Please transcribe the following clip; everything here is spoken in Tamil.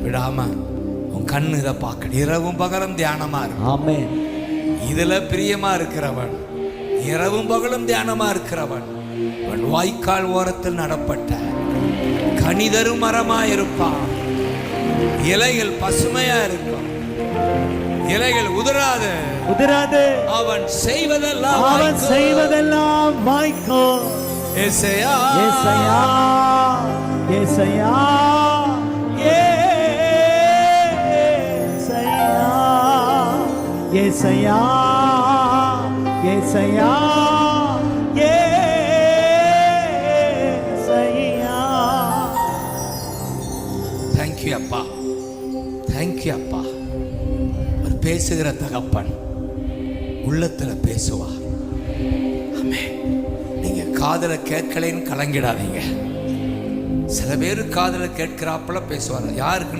விடாம உன் கண்ணு இதை பார்க்க இரவும் பகலும் தியானமா இருக்கு. ஆமென். இதுல பிரியமா இருக்கிறவன் இரவும் பகலும் தியானமா இருக்கிறவன் அவன் வாய்க்கால் ஓரத்தில் நடப்பட்ட கனிதரும் மரமா இருப்பான். இலைகள் பசுமையா இருக்கும், இலைகள் உதிராது. அவன் செய்வதெல்லாம் வாய்க்கும். ஏசையா ஏசையா ஏசையா ஏசையா ஏசையா ஏசையா. தேங்க்யூ அப்பா, தேங்க்யூ அப்பா. ஒரு பேசுகிற தகப்பன் உள்ளத்துல பேசுவார். ஆமென். நீங்க காதுல கேட்கலைன்னு கலங்கிடாதீங்க. சில பேர் காதுல கேட்கிறாப்புல பேசுவாங்க. யாருக்குன்னா